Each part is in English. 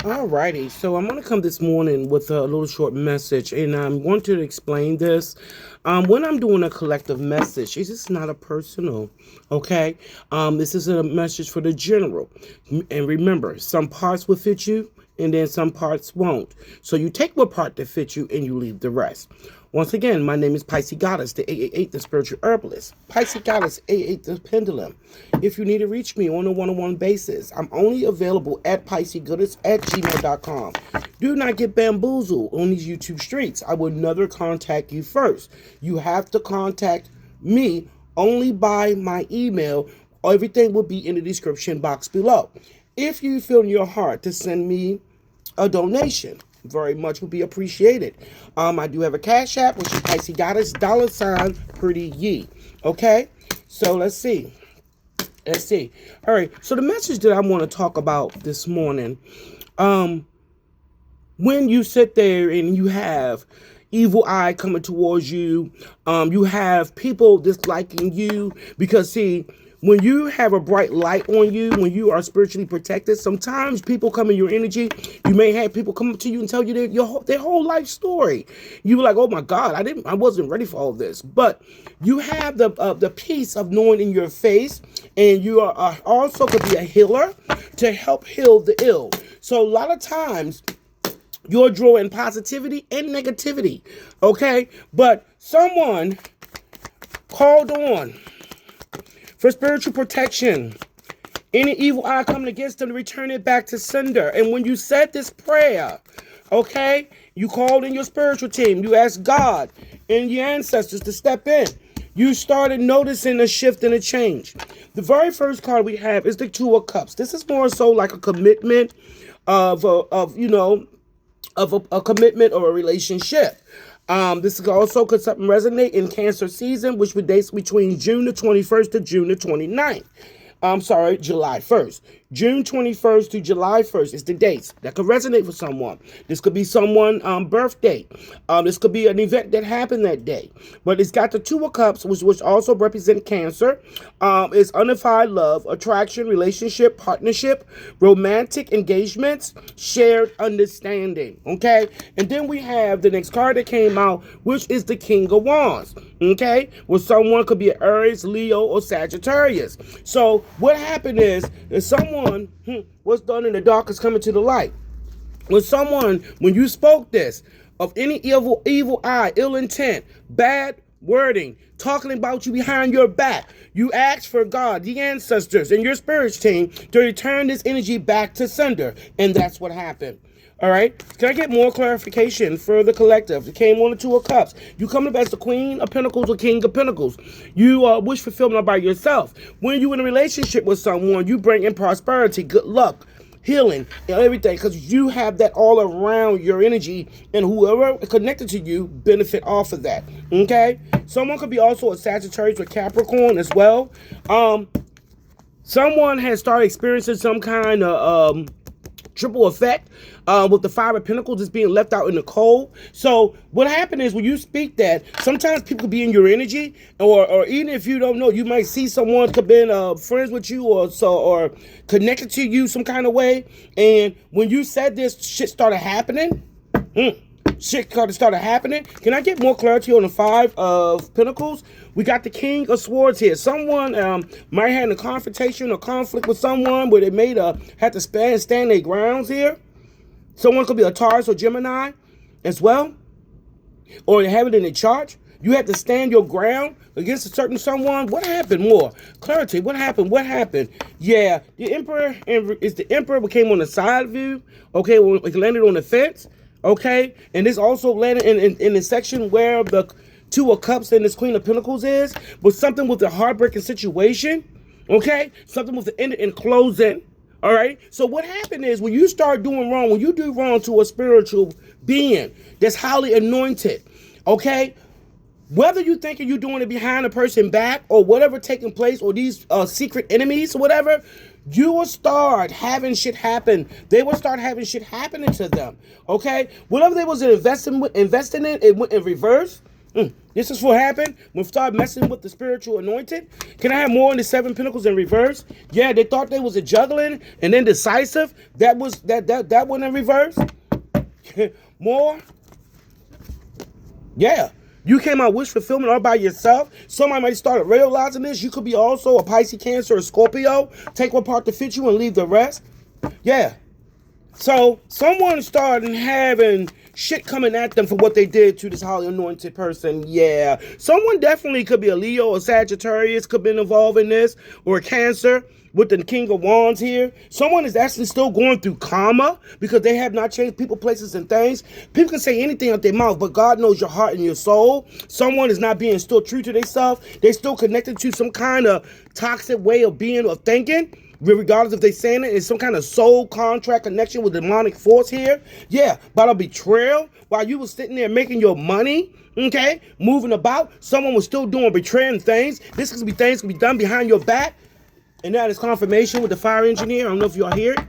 Alrighty, so I'm going to come this morning with a little short message, and I'm going to explain this. When I'm doing a collective message, it's just not a personal, okay? This is a message for the general. And remember, some parts will fit you, and then some parts won't. So you take what part that fits you, and you leave the rest. Once again, my name is Pisces Goddess, the 888, the spiritual herbalist. Pisces Goddess, 88, the pendulum. If you need to reach me on a one-on-one basis, I'm only available at PiscesGoddess at gmail.com. Do not get bamboozled on these YouTube streets. I will never contact you first. You have to contact me only by my email. Everything will be in the description box below. If you feel in your heart to send me a donation, very much would be appreciated. I do have a cash app, which is Pisces Goddess, $ Pretty Ye. Okay, so let's see. All right, so the message that I want to talk about this morning, when you sit there and you have evil eye coming towards you, you have people disliking you because, see, when you have a bright light on you, when you are spiritually protected, sometimes people come in your energy. You may have people come up to you and tell you their whole life story. You were like, oh my God, I wasn't ready for all this. But you have the peace of knowing in your face, and you are also could be a healer to help heal the ill. So a lot of times, you're drawing positivity and negativity, okay? But someone called on for spiritual protection. Any evil eye coming against them, to return it back to sender. And when you said this prayer, okay, you called in your spiritual team. You asked God and your ancestors to step in. You started noticing a shift and a change. The very first card we have is the Two of Cups. This is more so like a commitment of a commitment or a relationship. This is also could something resonate in Cancer season, which would date between June the 21st to June the 29th. July 1st. June 21st to July 1st is the dates that could resonate for someone. This could be someone's birthday. This could be an event that happened that day. But it's got the Two of Cups, which also represent Cancer. It's unified love, attraction, relationship, partnership, romantic engagements, shared understanding. Okay? And then we have the next card that came out, which is the King of Wands. Okay? Where someone could be an Aries, Leo, or Sagittarius. So what happened is that someone what's done in the dark is coming to the light. When you spoke this of any evil eye, ill intent, bad wording, talking about you behind your back, you asked for God, the ancestors, and your spirits team to return this energy back to sender, and that's what happened. All right. Can I get more clarification for the collective? It came on the Two of Cups. You come up as the Queen of Pentacles or King of Pentacles. You wish fulfillment by yourself. When you're in a relationship with someone, you bring in prosperity, good luck, healing, and everything, because you have that all around your energy, and whoever is connected to you benefit off of that. Okay. Someone could be also a Sagittarius or Capricorn as well. Someone has started experiencing some kind of triple effect with the Five of Pentacles just being left out in the cold. So what happened is when you speak that, sometimes people could be in your energy, or even if you don't know, you might see someone could be friends with you or connected to you some kind of way. And when you said this, shit started happening. Started happening. Can I get more clarity on the Five of Pentacles? We got the King of Swords here. Someone might have a confrontation or conflict with someone where they had to stand their grounds here. Someone could be a Taurus or Gemini as well, or they have it in a chart. You have to stand your ground against a certain someone. What happened? More clarity. What happened? Yeah, the Emperor came on the side view. Okay, well, it landed on the fence. Okay, and this also landed in the section where the Two of Cups and this Queen of Pentacles is, but something with a heartbreaking situation. Okay, something with the end and closing. All right. So what happened is when you start doing wrong, when you do wrong to a spiritual being that's highly anointed, okay, whether you thinking you're doing it behind a person back or whatever taking place, or these secret enemies or whatever, you will start having shit happen. They will start having shit happening to them. Okay, whatever they was investing in, it went in reverse. This is what happened when we start messing with the spiritual anointed. Can I have more in the Seven Pentacles in reverse? Yeah, they thought they was a juggling and then decisive. That was that one in reverse. More. Yeah. You came out wish fulfillment all by yourself. Somebody might start realizing this. You could be also a Pisces, Cancer, or Scorpio. Take one part to fit you and leave the rest. Yeah. So someone started having shit coming at them for what they did to this highly anointed person. Yeah. Someone definitely could be a Leo or Sagittarius, could be involved in this, or a Cancer with the King of Wands here. Someone is actually still going through karma because they have not changed people, places, and things. People can say anything out their mouth, but God knows your heart and your soul. Someone is not being still true to themselves. They're still connected to some kind of toxic way of being or thinking. Regardless if they saying it, it's some kind of soul contract connection with demonic force here. Yeah, but a betrayal while you was sitting there making your money, okay, moving about. Someone was still doing betraying things. This could be things could be done behind your back. And that is confirmation with the fire engineer. I don't know if y'all hear it.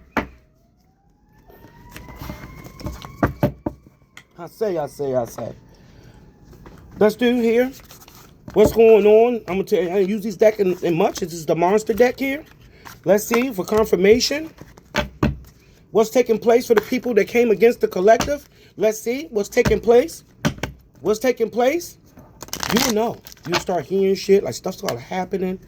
I say. Let's do here. What's going on? I'm going to tell you, I didn't use this deck in much. This is the monster deck here. Let's see for confirmation. What's taking place for the people that came against the collective? Let's see what's taking place. What's taking place? You will know. You'll start hearing shit, like stuff started happening.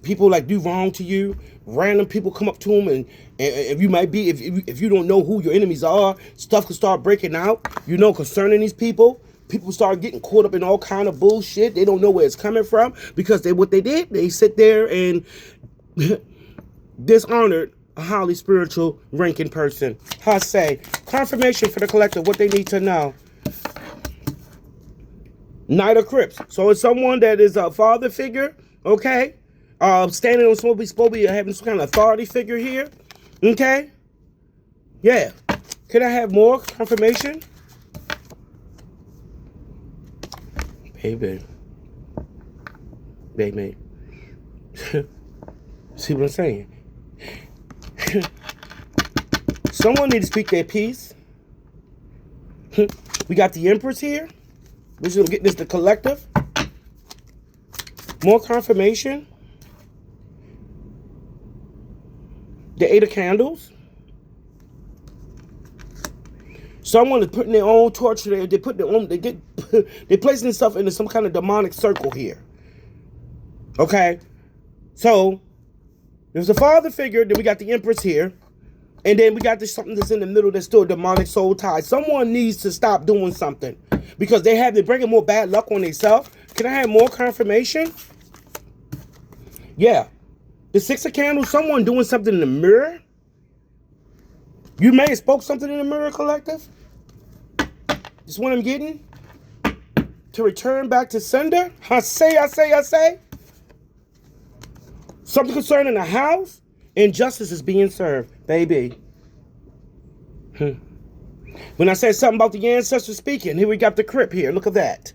People like do wrong to you. Random people come up to them, and if you might be, if you don't know who your enemies are, stuff can start breaking out. You know, concerning these people. People start getting caught up in all kind of bullshit. They don't know where it's coming from because what they did, they sit there and dishonored a highly spiritual ranking person. I say confirmation for the collective, what they need to know. Knight of Crips. So it's someone that is a father figure, okay? Standing on supposed to be having some kind of authority figure here. Okay? Yeah. Could I have more confirmation? Baby. See what I'm saying? Someone need to speak their piece. We got the Empress here. We're just going to get this the collective. More confirmation. The Eight of Candles. Someone is putting their own torch there. They put their own. They're placing themselves into some kind of demonic circle here. Okay, so there's a father figure. Then we got the Empress here, and then we got this something that's in the middle that's still a demonic soul tie. Someone needs to stop doing something because they're bringing more bad luck on themselves. Can I have more confirmation? Yeah. The Six of Candles, someone doing something in the mirror. You may have spoke something in the mirror, collective. This is what I'm getting. To return back to sender. I say. Something concerning the house. Injustice is being served, baby. When I said something about the ancestors speaking, here we got the Crip here. Look at that.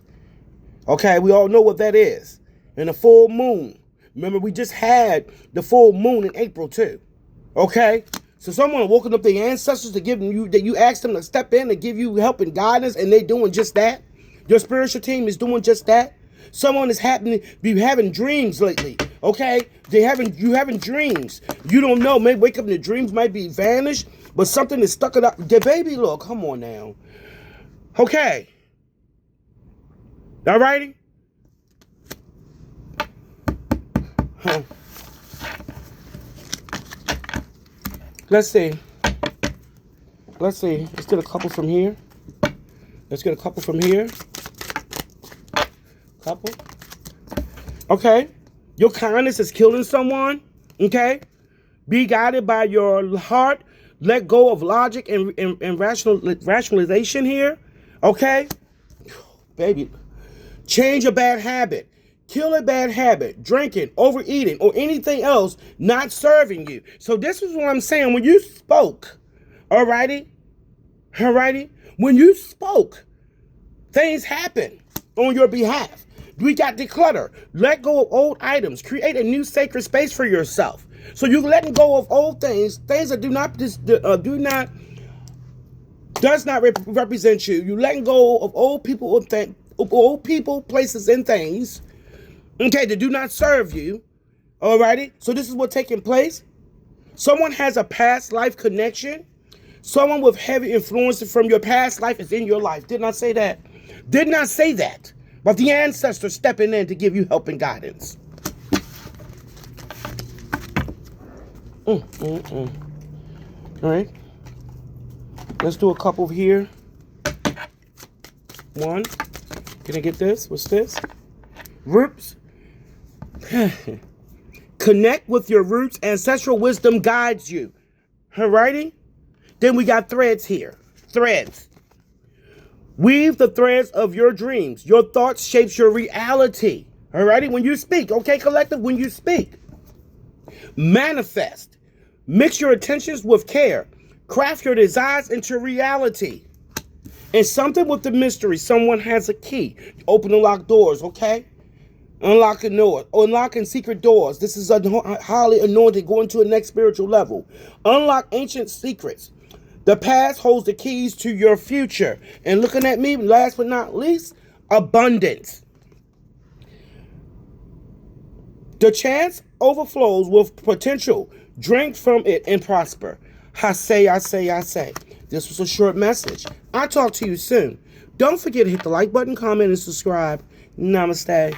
Okay, we all know what that is. And the full moon. Remember, we just had the full moon in April, too. Okay? So someone woken up their ancestors to give you, that you asked them to step in and give you help and guidance, and they doing just that. Your spiritual team is doing just that. Someone is be having dreams lately. Okay? You having dreams. You don't know. Maybe wake up and the dreams might be vanished, but something is stuck it up. The baby, look, come on now. Okay. All righty? Huh. Let's see. Let's get a couple from here. Couple. Okay. Your kindness is killing someone. Okay. Be guided by your heart. Let go of logic and rationalization here. Okay. Baby. Change a bad habit. Kill a bad habit, drinking, overeating, or anything else not serving you. So this is what I'm saying. When you spoke, alrighty? When you spoke, things happen on your behalf. We got declutter. Let go of old items. Create a new sacred space for yourself. So you're letting go of old things that does not represent you. You letting go of old people old people, places, and things, okay, that do not serve you. Alrighty? So this is what's taking place. Someone has a past life connection. Someone with heavy influence from your past life is in your life. Did not say that. Did not say that. But the ancestors stepping in to give you help and guidance. All right. Let's do a couple here. One. Can I get this? What's this? Roots. Connect with your roots. Ancestral wisdom guides you. Alrighty? Then we got threads here. Threads. Weave the threads of your dreams. Your thoughts shapes your reality. Alrighty? When you speak. Okay, collective? When you speak. Manifest. Mix your intentions with care. Craft your desires into reality. And something with the mystery. Someone has a key. Open and lock doors, okay? Unlocking doors. Unlocking secret doors. This is a highly anointed, going to a next spiritual level. Unlock ancient secrets. The past holds the keys to your future. And looking at me, last but not least, abundance. The chance overflows with potential. Drink from it and prosper. I say. This was a short message. I'll talk to you soon. Don't forget to hit the like button, comment, and subscribe. Namaste.